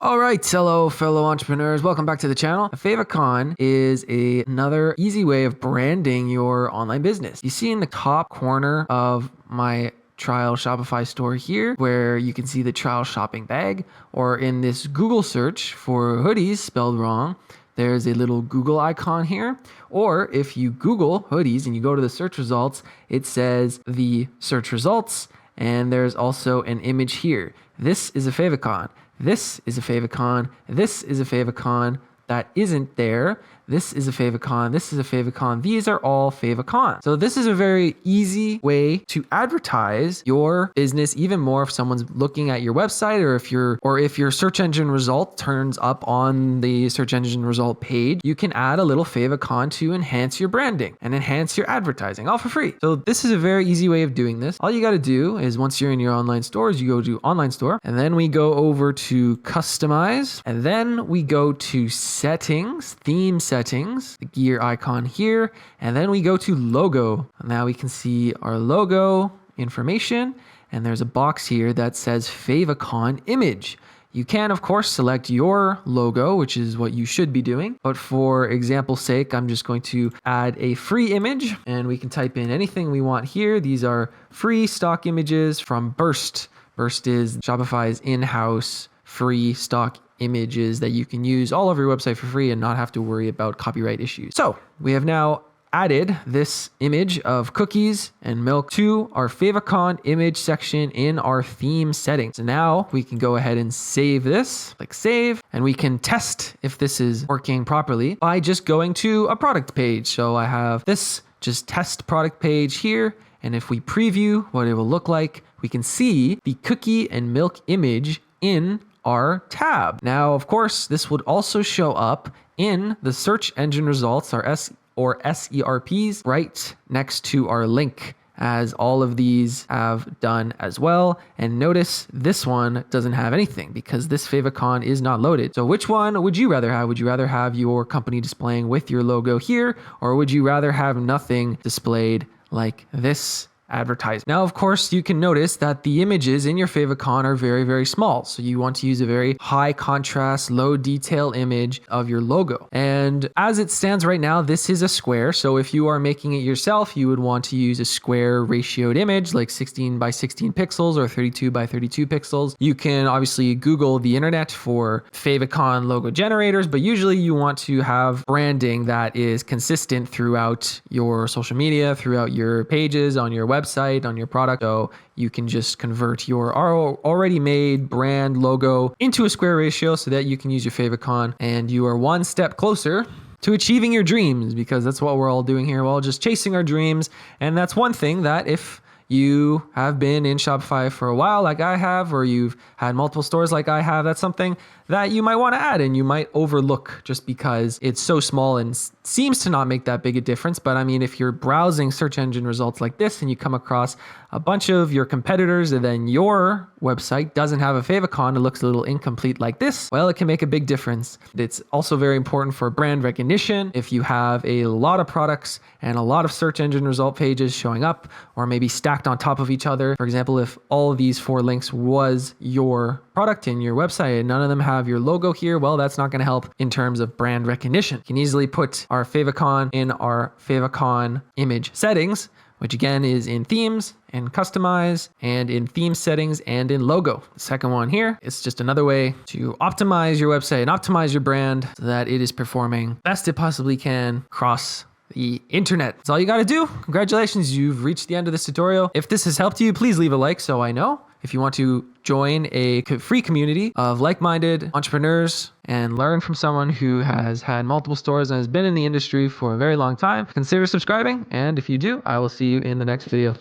All right, fellow entrepreneurs, welcome back to the channel. Favicon is another easy way of branding your online business. You see in the top corner of my trial Shopify store here, where you can see the trial shopping bag, or in this Google search for hoodies spelled wrong, there's a little Google icon here. Or if you Google hoodies and you go to the search results, it says the search results, and there's also an image here. This is a favicon. This is a favicon. This is a favicon. That isn't there. This is a favicon. This is a favicon. These are all favicons. So this is a very easy way to advertise your business even more if someone's looking at your website, or if your search engine result turns up on the search engine result page, you can add a little favicon to enhance your branding and enhance your advertising, all for free. So this is a very easy way of doing this. All you got to do is once you're in your online stores, you go to online store, and then we go over to customize, and then we go to settings, theme settings, the gear icon here, and then we go to logo. Now we can see our logo information, and there's a box here that says favicon image. You can, of course, select your logo, which is what you should be doing. But for example's sake, I'm just going to add a free image, and we can type in anything we want here. These are free stock images from Burst. Burst is Shopify's in-house free stock images that you can use all over your website for free and not have to worry about copyright issues. So we have now added this image of cookies and milk to our favicon image section in our theme settings. So now we can go ahead and save this, click save, and we can test if this is working properly by just going to a product page. So I have this just test product page here. And if we preview what it will look like, we can see the cookie and milk image in our tab. Now, of course, this would also show up in the search engine results, or SERPs, right next to our link, as all of these have done as well. And notice this one doesn't have anything because this favicon is not loaded. So which one would you rather have? Would you rather have your company displaying with your logo here, or would you rather have nothing displayed like this advertisement? Now, of course, you can notice that the images in your favicon are very, very small. So you want to use a very high contrast, low detail image of your logo. And as it stands right now, this is a square. So if you are making it yourself, you would want to use a square ratioed image like 16 by 16 pixels or 32 by 32 pixels. You can obviously Google the internet for favicon logo generators, but usually you want to have branding that is consistent throughout your social media, throughout your pages, on your website, on your product. So you can just convert your already made brand logo into a square ratio so that you can use your favicon, and you are one step closer to achieving your dreams, because that's what we're all doing here. We're all just chasing our dreams. And that's one thing that if you have been in Shopify for a while like I have, or you've had multiple stores like I have, that's something that you might want to add and you might overlook just because it's so small and seems to not make that big a difference. But I mean, if you're browsing search engine results like this and you come across a bunch of your competitors and then your website doesn't have a favicon, it looks a little incomplete like this, well, it can make a big difference. It's also very important for brand recognition. If you have a lot of products and a lot of search engine result pages showing up, or maybe stacked on top of each other, for example, if all of these 4 links was your product in your website and none of them have your logo here, well, that's not going to help in terms of brand recognition. You can easily put our favicon in our favicon image settings, which again is in themes and customize and in theme settings and in logo. The second one here, it's just another way to optimize your website and optimize your brand so that it is performing best it possibly can across the internet. That's all you got to do. Congratulations, you've reached the end of this tutorial. If this has helped you, please leave a like so I know. If you want to join a free community of like-minded entrepreneurs and learn from someone who has had multiple stores and has been in the industry for a very long time, consider subscribing. And if you do, I will see you in the next video.